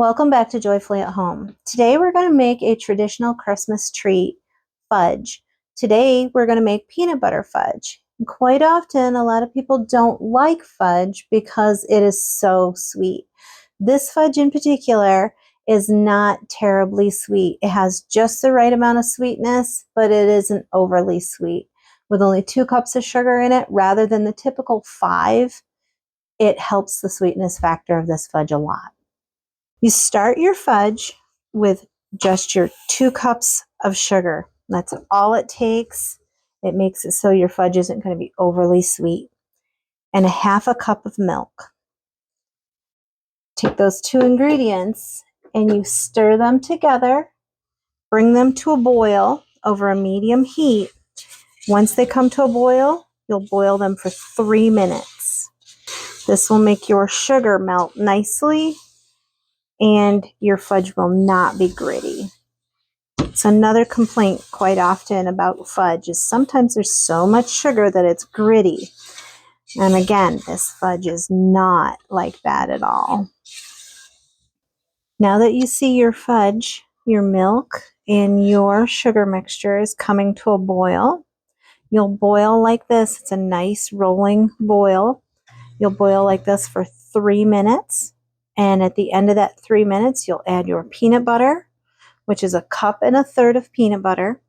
Welcome back to Joyfully at Home. Today we're going to make a traditional Christmas treat, fudge. Today we're going to make peanut butter fudge. Quite often a lot of people don't like fudge because it is so sweet. This fudge in particular is not terribly sweet. It has just the right amount of sweetness, but it isn't overly sweet. With only 2 cups of sugar in it rather than the typical 5, it helps the sweetness factor of this fudge a lot. You start your fudge with just your 2 cups of sugar. That's all it takes. It makes it so your fudge isn't going to be overly sweet. And 1/2 cup of milk. Take those 2 ingredients and you stir them together. Bring them to a boil over a medium heat. Once they come to a boil, you'll boil them for 3 minutes. This will make your sugar melt nicely and your fudge will not be gritty. It's another complaint quite often about fudge is sometimes there's so much sugar that it's gritty. And again, this fudge is not like that at all. Now that you see your fudge, your milk, and your sugar mixture is coming to a boil, you'll boil like this. It's a nice rolling boil. You'll boil like this for 3 minutes. And at the end of that 3 minutes, you'll add your peanut butter, which is 1 1/3 cups of peanut butter.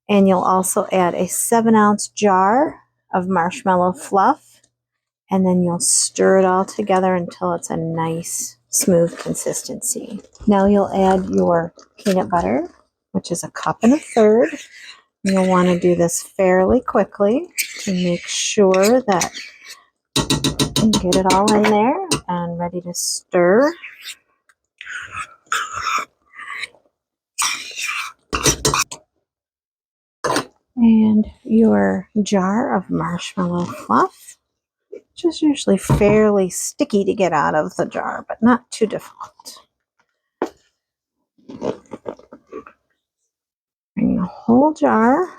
And you'll also add a 7-ounce jar of Marshmallow Fluff. And then you'll stir it all together until it's a nice, smooth consistency. Now you'll add your peanut butter, which is 1 1/3 cups. You'll want to do this fairly quickly to make sure that you get it all in there and ready to stir. And your jar of Marshmallow Fluff, which is usually fairly sticky to get out of the jar, but not too difficult. Bring the whole jar.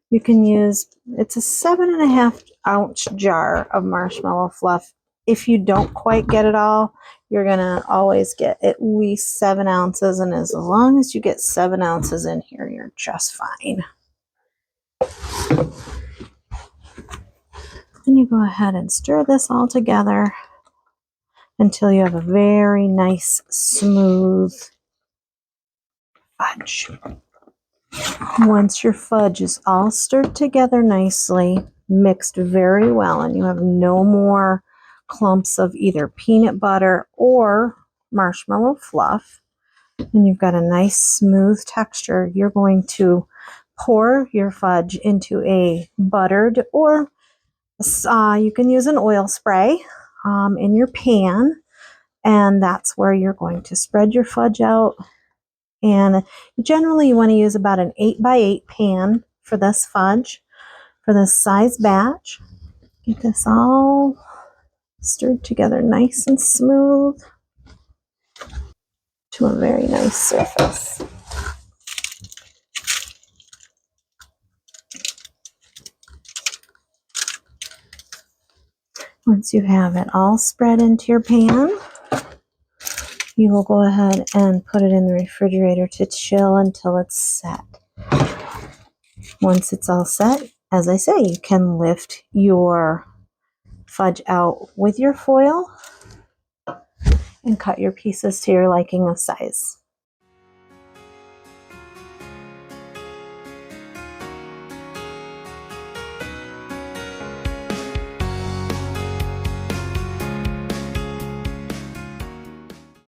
You can use, it's a 7.5-ounce jar of Marshmallow Fluff. If you don't quite get it all, you're going to always get at least 7 ounces. And as long as you get 7 ounces in here, you're just fine. Then you go ahead and stir this all together until you have a very nice, smooth fudge. Once your fudge is all stirred together nicely, mixed very well, and you have no more clumps of either peanut butter or marshmallow fluff, and you've got a nice smooth texture, you're going to pour your fudge into a buttered or you can use an oil spray in your pan, and that's where you're going to spread your fudge out. And generally you want to use about an 8x8 pan for this fudge, for this size batch. Get this all stirred together nice and smooth to a very nice surface. Once you have it all spread into your pan, you will go ahead and put it in the refrigerator to chill until it's set. Once it's all set, as I say, you can lift your fudge out with your foil and cut your pieces to your liking of size.